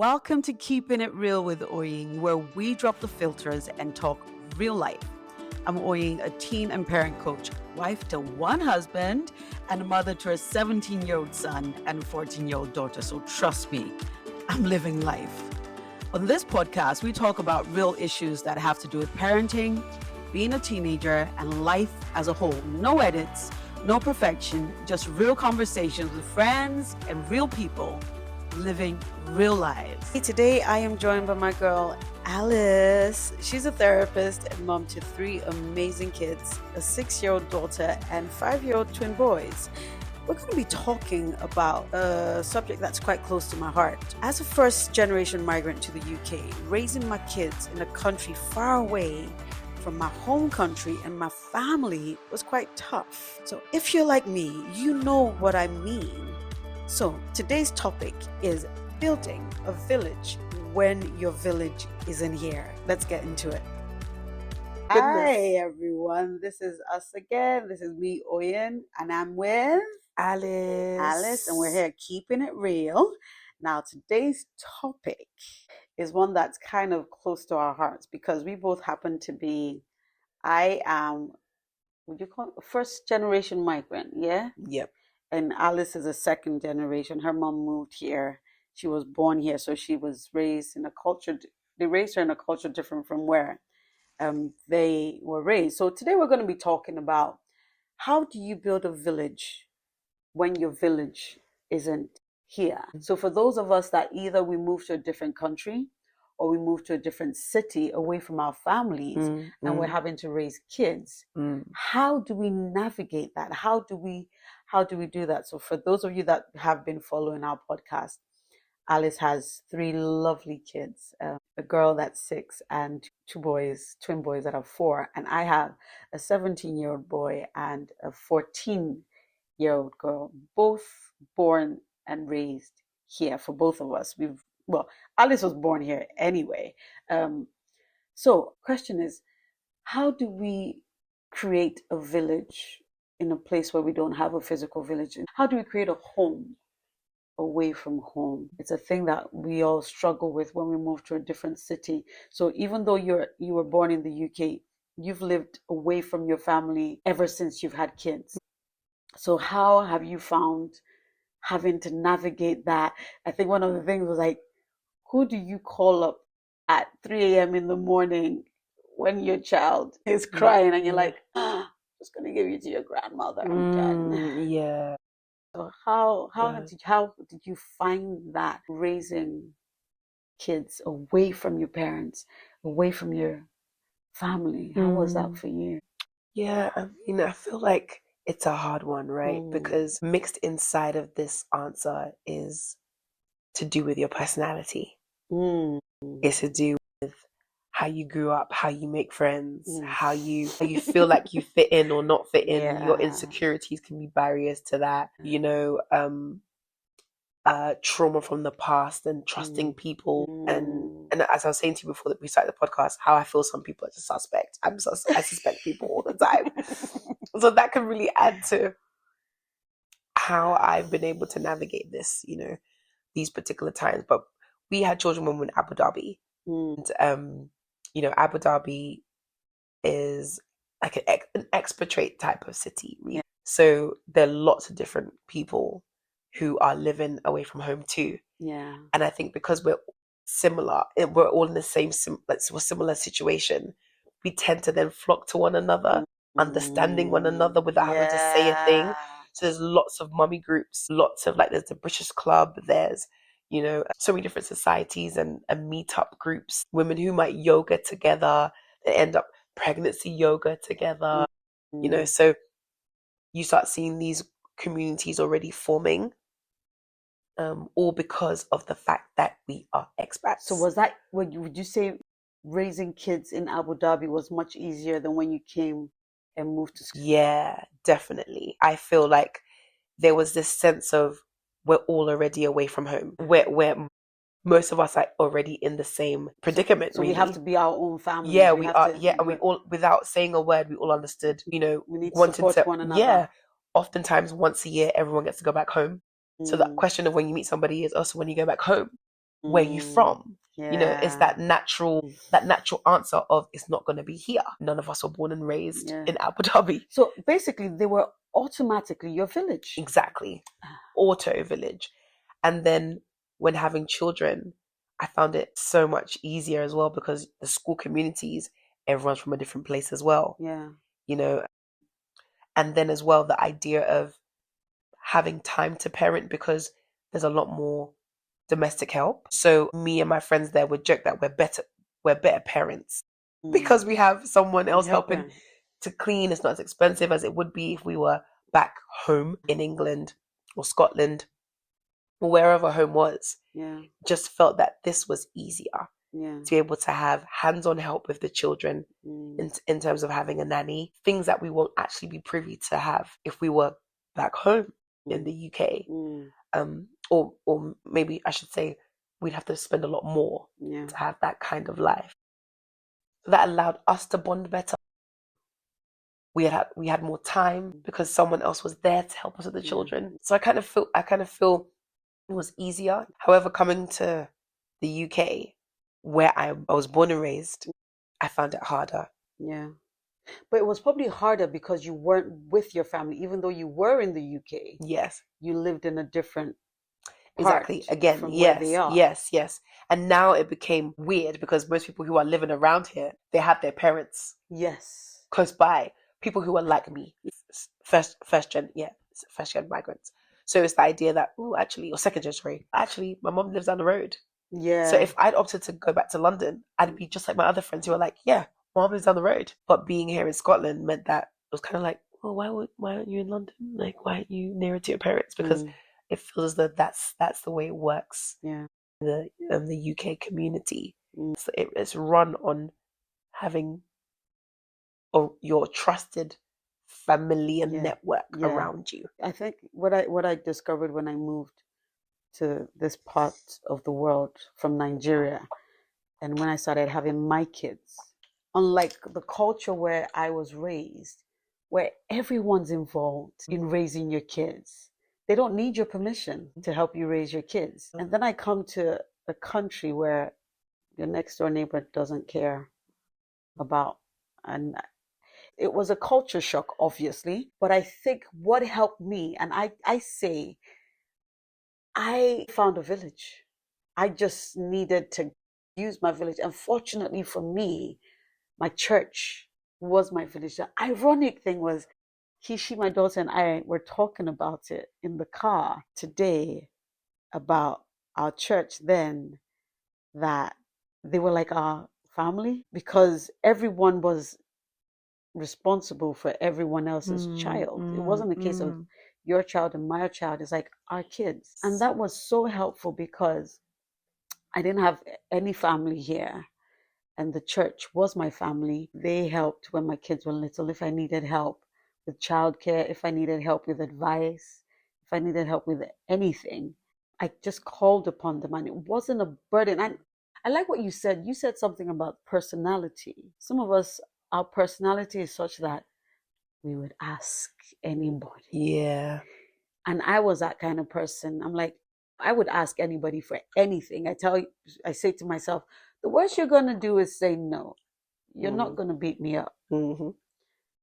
Welcome to Keeping It Real with Oyin, where we drop the filters and talk real life. I'm Oyin, a teen and parent coach, wife to one husband, and a mother to a 17-year-old son and a 14-year-old daughter. So trust me, I'm living life. On this podcast, we talk about real issues that have to do with parenting, being a teenager, and life as a whole. No edits, no perfection, just real conversations with friends and real people living real lives. Today, I am joined by my girl, Alice. She's a therapist and mom to 3 amazing kids, a 6-year-old daughter and 5-year-old twin boys. We're going to be talking about a subject that's quite close to my heart. As a first-generation migrant to the UK, raising my kids in a country far away from my home country and my family was quite tough. So if you're like me, you know what I mean. So today's topic is building a village when your village isn't here. Let's get into it. Hi everyone, this is us again. This is me, Oyin, and I'm with Alice, and we're here keeping it real. Now today's topic is one that's kind of close to our hearts because we both happen to be, I am, would you call it a first generation migrant, yeah? Yep. And Alice is a second generation. Her mom moved here. She was born here, so she was raised in a culture. They raised her in a culture different from where they were raised. So today we're going to be talking about how do you build a village when your village isn't here. So for those of us that either we move to a different country or we move to a different city away from our families and we're having to raise kids, how do we navigate that? How do we do that? So for those of you that have been following our podcast, Alice has 3 lovely kids, a girl that's 6 and 2 boys, twin boys that are 4. And I have a 17-year-old boy and a 14-year-old girl, both born and raised here for both of us. Alice was born here anyway. So question is, how do we create a village in a place where we don't have a physical village? How do we create a home away from home? It's a thing that we all struggle with when we move to a different city. So even though you were born in the UK, you've lived away from your family ever since you've had kids. So how have you found having to navigate that? I think one of the things was like, who do you call up at 3 a.m. in the morning when your child is crying and you're like, just gonna give you to your grandmother, I'm done. Yeah. So how did you find that raising kids away from your parents, away from your family? How was that for you? Yeah, I mean, I feel like it's a hard one, right? Because mixed inside of this answer is to do with your personality. It's to do with how you grew up, how you make friends, how you feel like you fit in or not fit in. Yeah. Your insecurities can be barriers to that. Trauma from the past and trusting people. And as I was saying to you before that we started the podcast, how I feel some people are just suspect. I suspect people all the time. So that can really add to how I've been able to navigate this, these particular times. But we had children when we were in Abu Dhabi. And, Abu Dhabi is like an expatriate type of city. Really. Yeah. So there are lots of different people who are living away from home too. Yeah. And I think because we're similar, we're all in the same similar situation, we tend to then flock to one another, understanding one another without having to say a thing. So there's lots of mummy groups, there's the British Club, there's so many different societies and meetup groups, women who might yoga together, they end up pregnancy yoga together, so you start seeing these communities already forming, all because of the fact that we are expats. So would you say raising kids in Abu Dhabi was much easier than when you came and moved to school? Yeah, definitely. I feel like there was this sense of we're all already away from home. We're most of us are already in the same predicament. So really. we have to be our own family. Yeah, we are. And we all, without saying a word, we all understood. We need to support one another. Yeah, oftentimes once a year, everyone gets to go back home. So that question of when you meet somebody is also when you go back home. where you from? It's Yeah. that natural answer of it's not going to be here. None of us were born and raised Yeah. in Abu Dhabi. So basically, they were automatically your village. Exactly. Auto village. And then when having children, I found it so much easier as well because the school communities, everyone's from a different place as well. Yeah. And then as well, the idea of having time to parent because there's a lot more domestic help. So me and my friends there would joke that we're better parents because we have someone else helping to clean. It's not as expensive as it would be if we were back home in England or Scotland or wherever home was. Yeah. Just felt that this was easier Yeah. to be able to have hands-on help with the children in terms of having a nanny, things that we won't actually be privy to have if we were back home in the UK. Or maybe I should say we'd have to spend a lot more to have that kind of life. That allowed us to bond better. We had more time because someone else was there to help us with the children. So I kind of feel it was easier. However, coming to the UK, where I was born and raised, I found it harder. Yeah. But it was probably harder because you weren't with your family, even though you were in the UK. Yes. You lived in a different Exactly. Again, from yes, where they are. yes. And now it became weird because most people who are living around here, they have their parents close by. People who are like me, first gen migrants. So it's the idea that, or second gen, sorry, actually, my mom lives down the road. Yeah. So if I'd opted to go back to London, I'd be just like my other friends who are like, yeah, mom lives down the road. But being here in Scotland meant that it was kind of like, well, why aren't you in London? Like, why aren't you nearer to your parents? Because it feels as though that's the way it works. Yeah. In the UK community, so it's run on having your trusted family and network around you. I think what I discovered when I moved to this part of the world from Nigeria, and when I started having my kids, unlike the culture where I was raised, where everyone's involved in raising your kids, they don't need your permission to help you raise your kids. And then I come to a country where your next door neighbor doesn't care about, and it was a culture shock, obviously. But I think what helped me, and I say, I found a village. I just needed to use my village. And fortunately for me, my church was my village. The ironic thing was, Kishi, my daughter, and I were talking about it in the car today about our church then, that they were like our family because everyone was responsible for everyone else's child. It wasn't a case of your child and my child. It's like our kids. And that was so helpful because I didn't have any family here. And the church was my family. They helped when my kids were little. If I needed help with childcare, if I needed help with advice, if I needed help with anything, I just called upon them and it wasn't a burden. And I like what you said. You said something about personality. Some of us, our personality is such that we would ask anybody. Yeah. And I was that kind of person. I'm like, I would ask anybody for anything. I say to myself, the worst you're going to do is say no. You're not going to beat me up.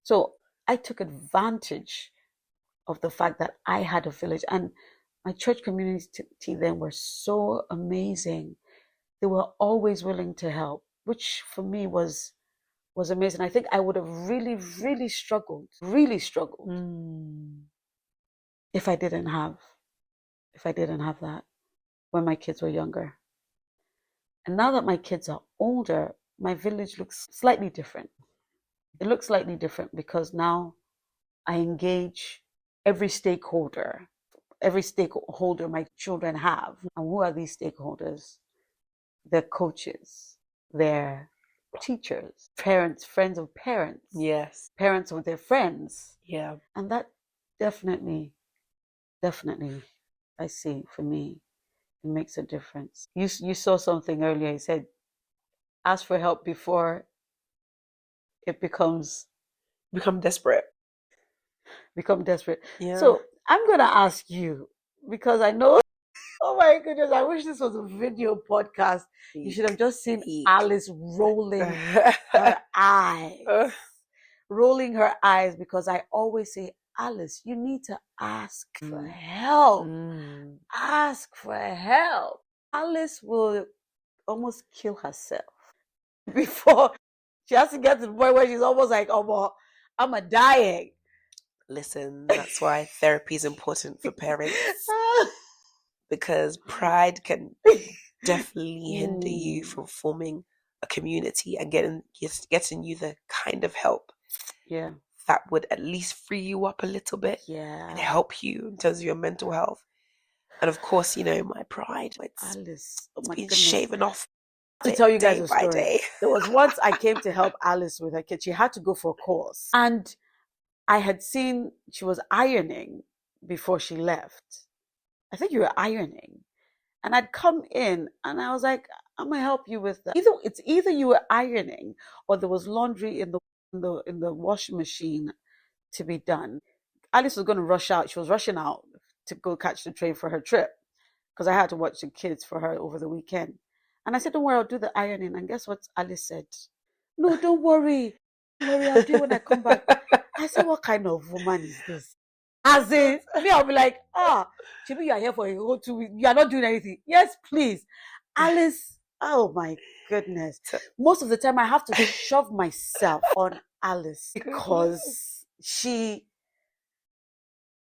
So I took advantage of the fact that I had a village, and my church community then were so amazing. They were always willing to help, which for me was amazing. I think I would have really struggled if I didn't have that when my kids were younger. And now that my kids are older, my village looks slightly different. It looks slightly different because now I engage every stakeholder my children have. And who are these stakeholders? They're coaches, they're teachers, parents, friends of parents. Yes. Parents of their friends. Yeah. And that definitely, I see, for me, it makes a difference. You saw something earlier. You said, ask for help before it become desperate. Become desperate. Yeah. So I'm gonna ask you, because I know Oh my goodness, I wish this was a video podcast. You should have just seen Alice rolling her eyes. Rolling her eyes, because I always say, Alice, you need to ask for help. Ask for help. Alice will almost kill herself before she has to get to the point where she's almost like, oh, I'm a dying. Listen, that's why therapy is important for parents. Because pride can definitely hinder you from forming a community and getting you the kind of help that would at least free you up a little bit and help you in terms of your mental health. And of course, my pride, it's been shaven off. To tell you guys a story, there was once I came to help Alice with her kid. She had to go for a course, and I had seen she was ironing before she left. I think you were ironing. And I'd come in and I was like, I'm gonna help you with that. Either you were ironing or there was laundry in the washing machine to be done. Alice was gonna rush out. She was rushing out to go catch the train for her trip, because I had to watch the kids for her over the weekend. And I said, don't worry, I'll do the ironing. And guess what Alice said? No, don't worry. Don't worry, I'll do it when I come back. I said, what kind of woman is this? As in, me, I'll be like, Chibi, you are here for a whole 2 weeks. You are not doing anything. Yes, please. Alice, oh my goodness. Most of the time, I have to shove myself on Alice because she...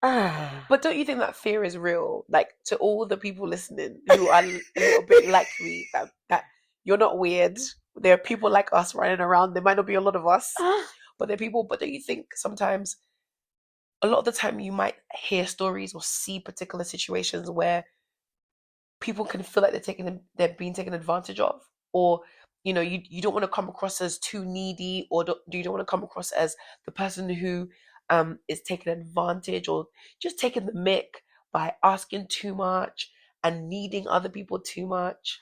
But don't you think that fear is real? Like, to all the people listening who are a little bit like me, that you're not weird. There are people like us running around. There might not be a lot of us, but there are people. But don't you think sometimes, a lot of the time, you might hear stories or see particular situations where people can feel like they're being taken advantage of, or you don't want to come across as too needy, or you don't want to come across as the person who is taking advantage or just taking the mick by asking too much and needing other people too much.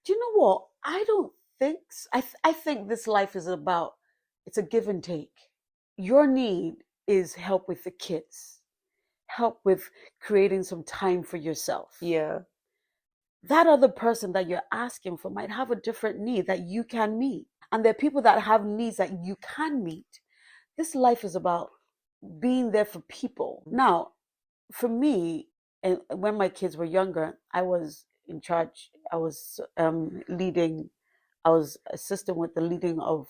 Do you know what? I don't think so. I think this life is about, it's a give and take. Your need is help with the kids, help with creating some time for yourself. Yeah. That other person that you're asking for might have a different need that you can meet. And there are people that have needs that you can meet. This life is about being there for people. Now, for me, and when my kids were younger, I was in charge. I was leading. I was assisting with the leading of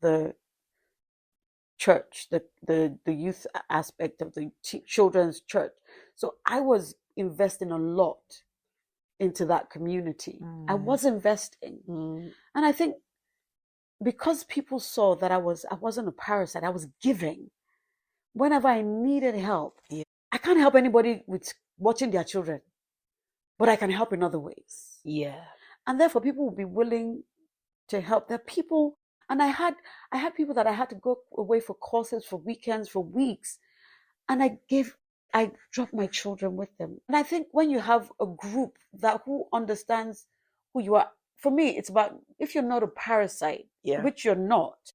the church, the youth aspect of the children's church. So I was investing a lot into that community. I was investing, and I think because people saw that I wasn't a parasite, I was giving. Whenever I needed help, I can't help anybody with watching their children, but I can help in other ways. Yeah. And therefore, people will be willing to help. There are people, and I had people that I had to go away for courses, for weekends, for weeks, and I dropped my children with them. And I think when you have a group who understands who you are, for me, it's about, if you're not a parasite, which you're not,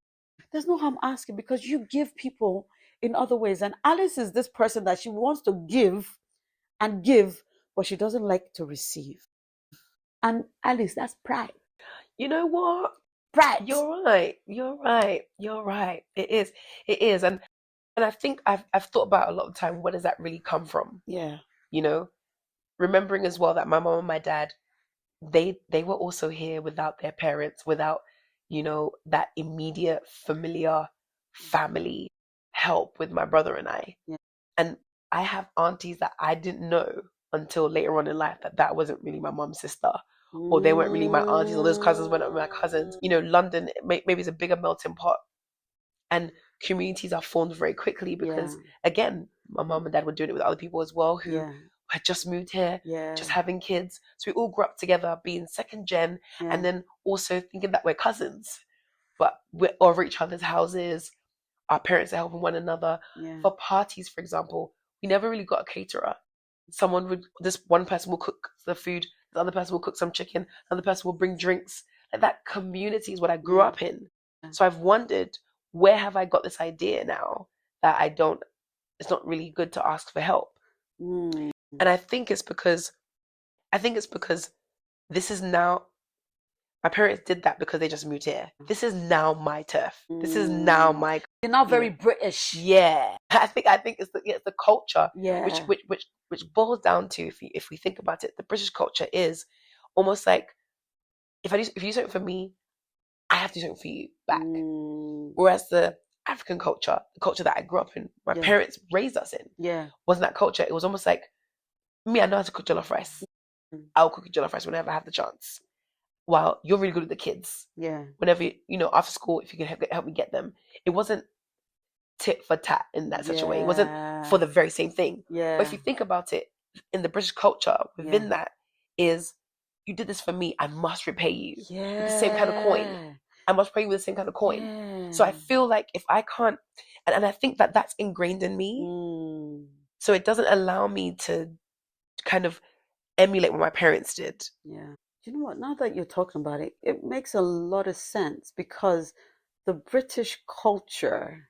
there's no harm asking, because you give people in other ways. And Alice is this person that she wants to give and give, but she doesn't like to receive. And Alice, that's pride. You know what? Pride. You're right. It is. And I think I've thought about a lot of time, where does that really come from? Yeah. Remembering as well that my mom and my dad, they were also here without their parents, without, that immediate familiar family help with my brother and I. Yeah. And I have aunties that I didn't know until later on in life that wasn't really my mom's sister, or they weren't really my aunties, or those cousins weren't my cousins. London, maybe it's a bigger melting pot, and communities are formed very quickly because, again, my mom and dad were doing it with other people as well who had just moved here, just having kids. So we all grew up together, being second gen, and then also thinking that we're cousins, but we're over each other's houses. Our parents are helping one another. For parties, for example, we never really got a caterer. This one person will cook the food, the other person will cook some chicken, the other person will bring drinks. Like, that community is what I grew up in. So I've wondered, where have I got this idea now that it's not really good to ask for help? And I think it's because I think it's because this is now, my parents did that because they just moved here. This is now my turf. This is now my. You're not very British. Yeah, I think it's the culture, Yeah. which boils down to, if we think about it, the British culture is almost like, if you do something for me, I have to do something for you back. Whereas the African culture, the culture that I grew up in, my parents raised us in, wasn't that culture. It was almost like, me, I know how to cook jollof rice. I'll cook jollof rice whenever I have the chance. While you're really good with the kids. Whenever, after school, if you can help me get them. It wasn't tit for tat in that such a way. It wasn't for the very same thing. But if you think about it, in the British culture, within that is, you did this for me, I must repay you with the same kind of coin. I must pay you with the same kind of coin. So I feel like if I can't, and I think that that's ingrained in me. So it doesn't allow me to kind of emulate what my parents did. You know what? Now that you're talking about it, it makes a lot of sense, because the British culture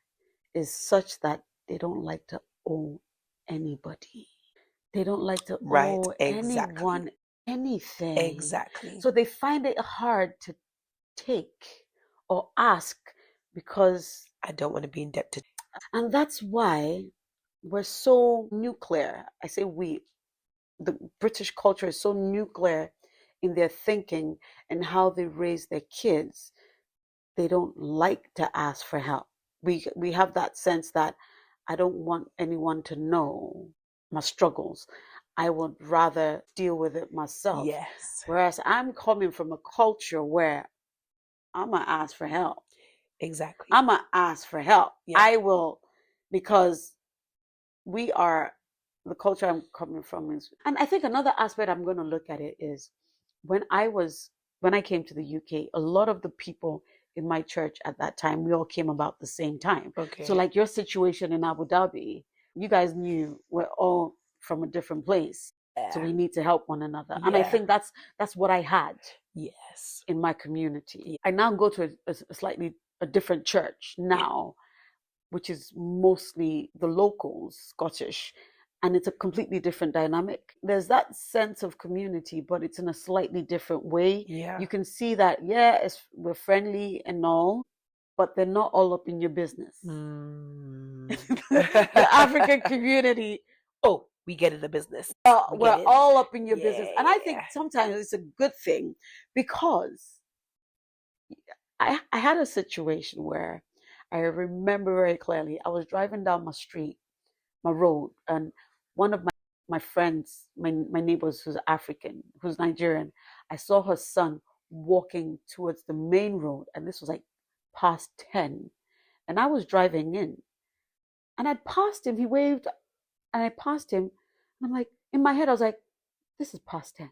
is such that they don't like to owe anybody. They don't like to owe anyone anything. Exactly. So they find it hard to take or ask, because I don't want to be indebted. And that's why we're so nuclear. I say we. The British culture is so nuclear in their thinking and how they raise their kids. They don't like to ask for help. We have that sense that I don't want anyone to know my struggles. I would rather deal with it myself. Yes. Whereas I'm coming from a culture where I'm gonna ask for help. Exactly. I'm gonna ask for help. I will, because we are, the culture I'm coming from is, and I think another aspect I'm going to look at it is, when I came to the UK, a lot of the people in my church at that time, we all came about the same time. So like your situation in Abu Dhabi, you guys knew we're all from a different place. So we need to help one another. And I think that's what I had in my community. I now go to a slightly a different church now, which is mostly the locals, Scottish, and it's a completely different dynamic. There's that sense of community, but it's in a slightly different way. You can see that, we're friendly and all, but they're not all up in your business. The African community, we get in the business. We're all up in your business. And I think sometimes it's a good thing, because I had a situation where I remember very clearly. I was driving down my road, and one of my friends, my neighbors who's African, who's Nigerian, I saw her son walking towards the main road, and this was like past 10. And I was driving in, and I'd passed him. He waved, and I passed him. And I'm like, in my head, I was like, this is past 10.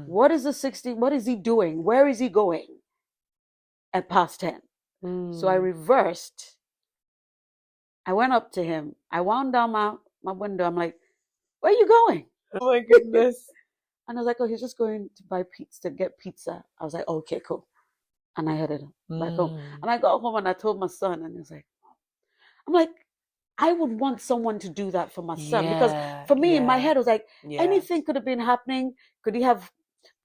What is the 60? What is he doing? Where is he going at past 10? So I reversed. I went up to him. I wound down my window. I'm like, where are you going? Oh my goodness. And I was like, oh, he's just going to buy pizza, to get pizza. I was like, okay, cool. And I headed back home. And I got home and I told my son, and he was like, I'm like, I would want someone to do that for my son. Because for me, in my head, it was like, anything could have been happening. Could he have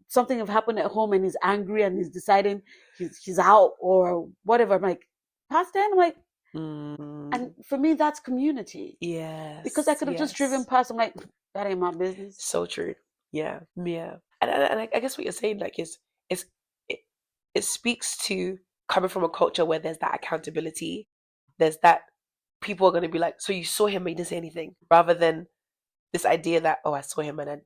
something have happened at home and he's angry and he's deciding he's out or whatever? I'm like, past 10? I'm like, and for me, that's community. Because I could have just driven past. I'm like, that ain't my business. So true. Yeah. And I guess what you're saying, like, it speaks to coming from a culture where there's that accountability. There's that people are going to be like, so you saw him, but he didn't say anything, rather than this idea that, I saw him and I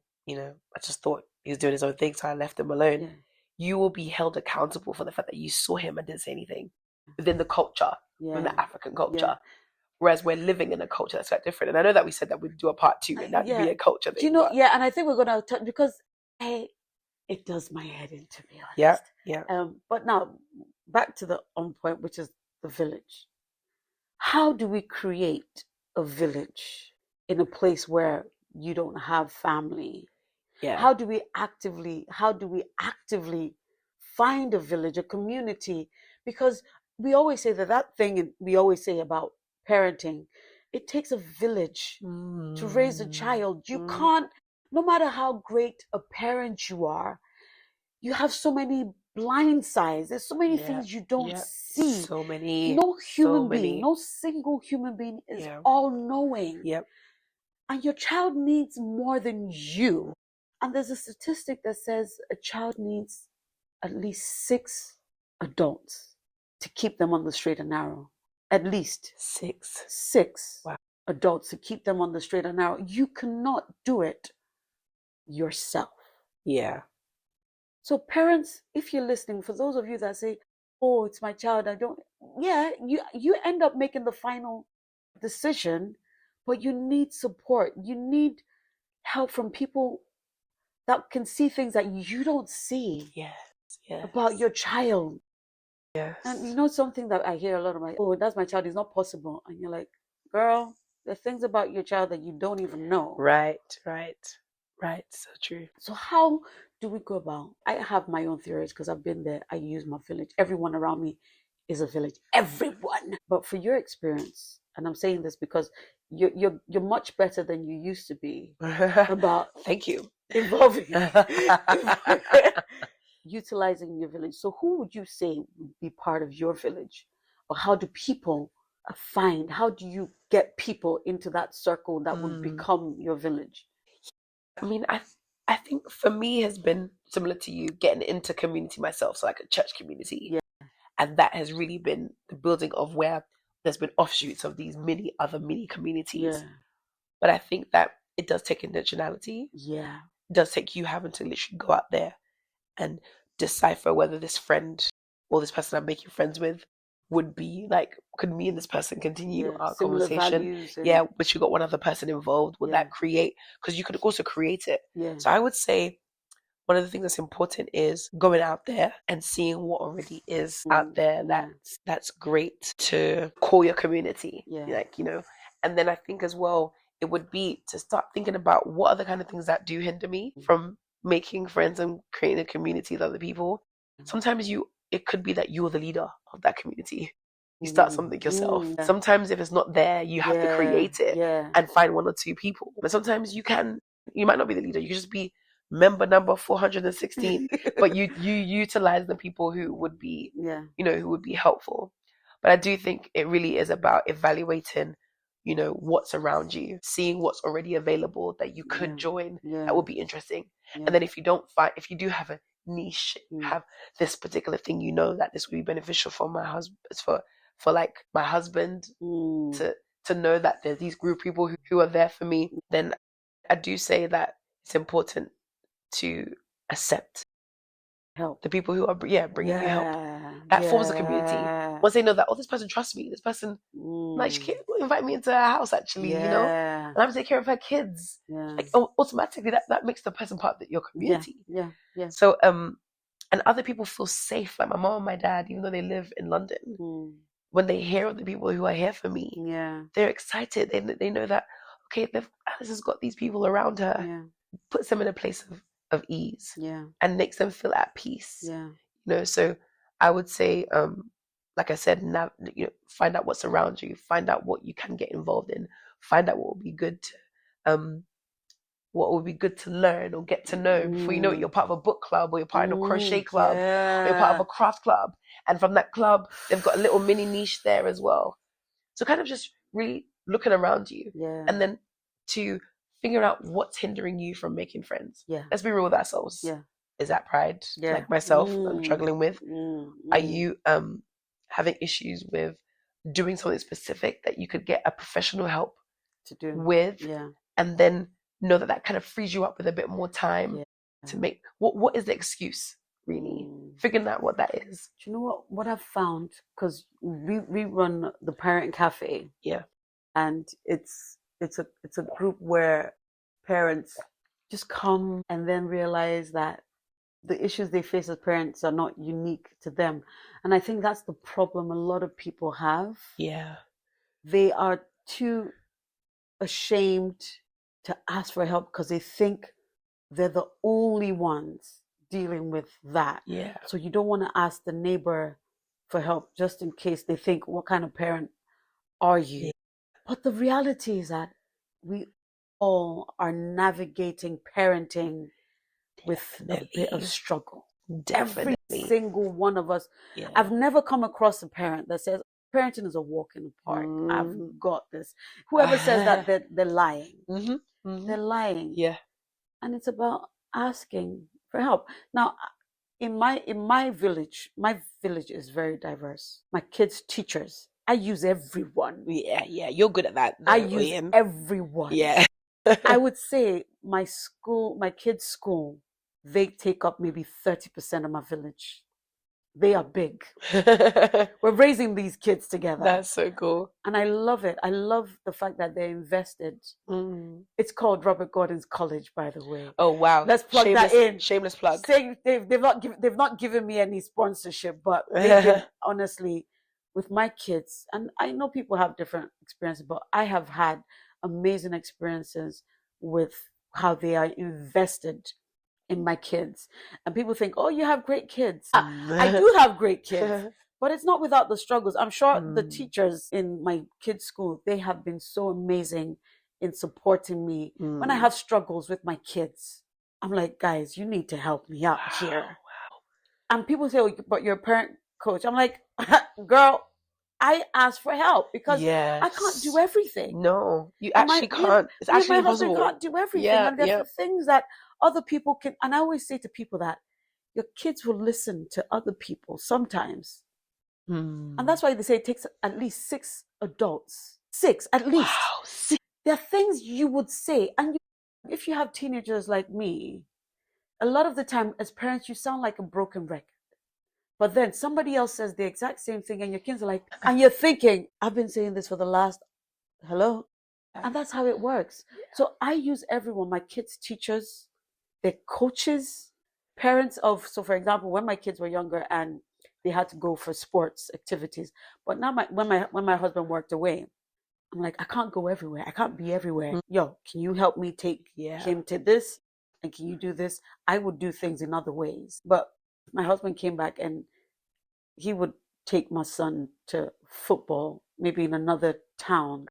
just thought he was doing his own thing, so I left him alone. You will be held accountable for the fact that you saw him and didn't say anything within the culture, within the African culture. Whereas we're living in a culture that's quite different. And I know that we said that we'd do a part 2 and that'd be a culture thing. Do and I think we're going to, because it does my head in, to be honest. But now, back to the point, which is the village. How do we create a village in a place where you don't have family? How do we actively find a village, a community? Because we always say that thing we always say about parenting, it takes a village to raise a child. You can't No matter how great a parent you are, you have so many blind sides. There's so many things you don't see. So many. No human So being, many. no single human being is Yeah. all knowing. Yep. And your child needs more than you. And there's a statistic that says a child needs at least 6 adults to keep them on the straight and narrow. At least 6 Wow. adults to keep them on the straight and narrow. You cannot do it yourself. Yeah. So parents, if you're listening, for those of you that say, "Oh, it's my child, I don't," yeah, you end up making the final decision, but you need support. You need help from people that can see things that you don't see Yes. Yes. about your child. Yes. And you know something that I hear a lot of my, "Oh, that's my child, it's not possible." And you're like, "Girl, there's things about your child that you don't even know." Right. So true. So how do we go about? I have my own theories because I've been there. I use my village. Everyone around me is a village. Everyone. But for your experience, and I'm saying this because you're much better than you used to be about Thank you. involving utilizing your village. So who would you say would be part of your village? Or how do people how do you get people into that circle that would become your village? I mean, I think for me has been similar to you, getting into community myself, so like a church community. Yeah. And that has really been the building of where there's been offshoots of these other mini communities. Yeah. But I think that it does take intentionality. Yeah. It does take you having to literally go out there and decipher whether this friend or this person I'm making friends with would be like, could me and this person continue our Similar conversation? values Yeah, but you got one other person involved. Would Yeah. that create? Because you could also create it. Yeah. So I would say one of the things that's important is going out there and seeing what already is out there that's great to call your community. Yeah. Like, and then I think as well, it would be to start thinking about what are the kind of things that do hinder me from making friends and creating a community with other people. Sometimes it could be that you're the leader of that community. You start something yourself. Yeah. Sometimes if it's not there, you have to create it and find one or two people. But sometimes you might not be the leader. You can just be member number 416, but you utilize the people who would be who would be helpful. But I do think it really is about evaluating what's around you, seeing what's already available that you could join that would be interesting. And then if you do have a niche, have this particular thing, that this would be beneficial for my husband, for like my husband to know that there's these group of people who are there for me, then I do say that it's important to accept help the people who are bringing you help. That forms a community. Once they know that, this person trusts me, this person like she can invite me into her house actually, and I'm taking care of her kids. Like automatically that makes the person part of your community. Yeah. So and other people feel safe, like my mom and my dad, even though they live in London. When they hear of the people who are here for me, they're excited. They know that Alice has got these people around her. Puts them in a place of ease and makes them feel at peace. So I would say, like I said, find out what's around you, find out what you can get involved in, find out what would be good to learn or get to know before you know it. You're part of a book club, or you're part of a crochet club, or you're part of a craft club, and from that club they've got a little mini niche there as well. So kind of just really looking around you, and then to figure out what's hindering you from making friends. Let's be real with ourselves. Is that pride? Like myself, I'm struggling with. Are you having issues with doing something specific that you could get a professional help to do with? And then know that kind of frees you up with a bit more time to make what is the excuse, really? Figuring out what that is. Do you know what I've found? Because we run the parent cafe. And it's a group where parents just come and then realize that the issues they face as parents are not unique to them. And I think that's the problem a lot of people have. They are too ashamed to ask for help because they think they're the only ones dealing with that. So you don't want to ask the neighbor for help just in case they think, what kind of parent are you? But the reality is that we all are navigating parenting with a bit of struggle. Definitely. Every single one of us. Yeah. I've never come across a parent that says, parenting is a walk in the park. I've got this. Whoever says that, they're lying. They're lying. Yeah. And it's about asking for help. Now, in my village is very diverse. My kids' teachers, I use everyone. Yeah, you're good at that. I use Oyin. Everyone. Yeah. I would say my kids' school, they take up maybe 30% of my village. They are big. We're raising these kids together. That's so cool. And I love it. I love the fact that they're invested. It's called Robert Gordon's College, by the way. Oh, wow. Let's plug that in. Shameless plug. They've not given me any sponsorship, but they've been, honestly, with my kids, and I know people have different experiences, but I have had amazing experiences with how they are invested in my kids. And people think, oh, you have great kids. I do have great kids, but it's not without the struggles. I'm sure the teachers in my kids' school, they have been so amazing in supporting me. When I have struggles with my kids, I'm like, guys, you need to help me out here. Wow. And people say, oh, but you're a parent coach. I'm like, girl, I ask for help because I can't do everything. No, you actually can't. It's actually impossible. My husband can't do everything. And there are things that other people can. And I always say to people that your kids will listen to other people sometimes. And that's why they say it takes at least 6 adults. 6, at least. Wow, 6. There are things you would say. And if you have teenagers like me, a lot of the time as parents, you sound like a broken record. But then somebody else says the exact same thing and your kids are like, and you're thinking, I've been saying this for the last, hello? And that's how it works. So I use everyone, my kids' teachers, their coaches, parents of, so for example, when my kids were younger and they had to go for sports activities, but now when my husband worked away, I'm like, I can't go everywhere. I can't be everywhere. Yo, can you help me take him to this? And can you do this? I would do things in other ways. But my husband came back and he would take my son to football, maybe in another town.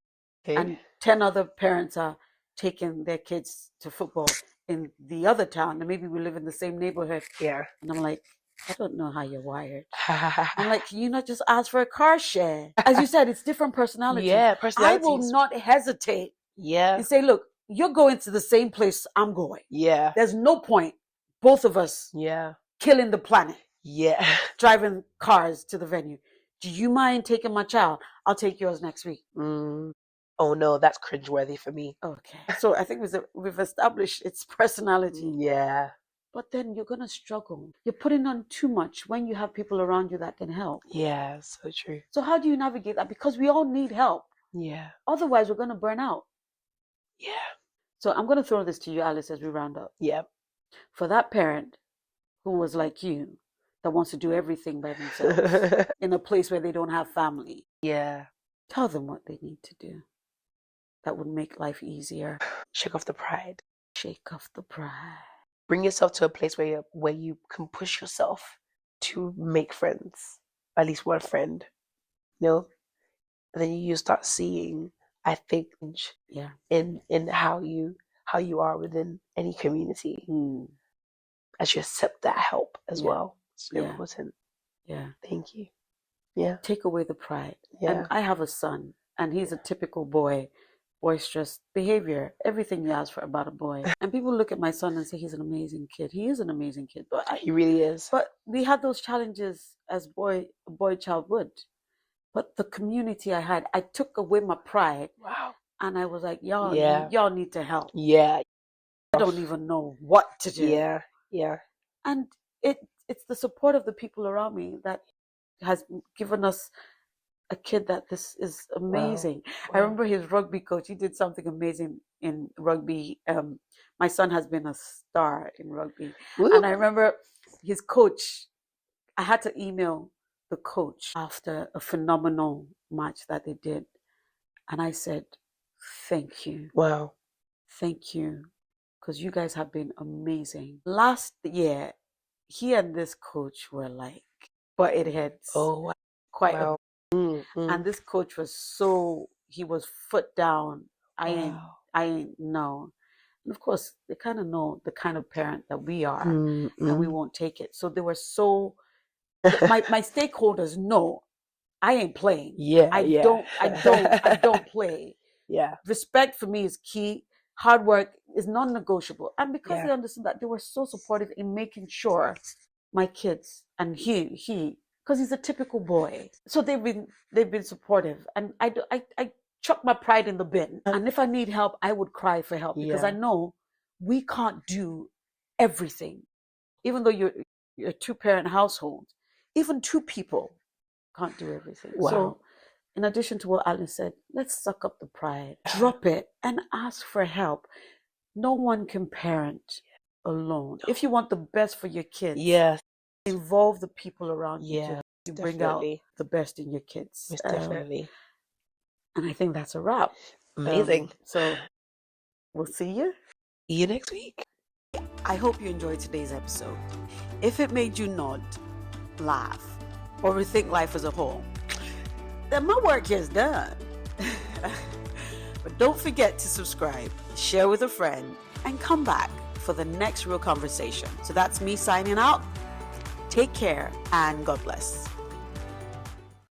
Okay. And 10 other parents are taking their kids to football in the other town. And maybe we live in the same neighborhood. Yeah. And I'm like, I don't know how you're wired. I'm like, can you not just ask for a car share? As you said, it's different personalities. Yeah, personalities. I will not hesitate. Yeah. And say, look, you're going to the same place I'm going. Yeah. There's no point, both of us. Yeah. Killing the planet. Yeah. Driving cars to the venue. Do you mind taking my child? I'll take yours next week. Oh no, that's cringeworthy for me. Okay. So I think we've established its personality. Yeah. But then you're going to struggle. You're putting on too much when you have people around you that can help. Yeah, so true. So how do you navigate that? Because we all need help. Yeah. Otherwise, we're going to burn out. Yeah. So I'm going to throw this to you, Alice, as we round up. Yeah. For that parent who was like you, that wants to do everything by themselves in a place where they don't have family. Yeah. Tell them what they need to do. That would make life easier. Shake off the pride. Shake off the pride. Bring yourself to a place where you can push yourself to make friends, at least one friend, you know. And then you start seeing, I think, in how you are within any community, as you accept that help as well. It's so important. Yeah. Thank you. Yeah. Take away the pride. Yeah. And I have a son, and he's a typical boy. Boisterous behavior, everything you ask for about a boy. And people look at my son and say he's an amazing kid. He is an amazing kid. But he really is. But we had those challenges as a boy child would. But the community I had, I took away my pride. Wow. And I was like, y'all need to help. Yeah. I don't even know what to do. Yeah. Yeah. And it's the support of the people around me that has given us a kid that this is amazing. Wow. I remember his rugby coach. He did something amazing in rugby. My son has been a star in rugby. Woo. And I remember his coach, I had to email the coach after a phenomenal match that they did. And I said, thank you. Wow. Thank you. Because you guys have been amazing. Last year, he and this coach were like butted heads. Oh, wow. Quite and this coach was he was foot down. I I ain't no. And of course, they kind of know the kind of parent that we are, and we won't take it. So they were so, my stakeholders know I ain't playing. I don't play. Yeah. Respect for me is key. Hard work is non-negotiable. And because they understood that, they were so supportive in making sure my kids and he, because he's a typical boy. So they've been supportive. And I chuck my pride in the bin. And if I need help, I would cry for help because I know we can't do everything. Even though you're a two-parent household, even two people can't do everything. Wow. So in addition to what Alan said, let's suck up the pride, drop it, and ask for help. No one can parent alone. If you want the best for your kids, involve the people around you to bring out the best in your kids. Most definitely. And I think that's a wrap. Amazing. So we'll see you. See you next week. I hope you enjoyed today's episode. If it made you nod, laugh, or rethink life as a whole, then my work here is done. But don't forget to subscribe, share with a friend, and come back for the next real conversation. So that's me signing out. Take care and God bless.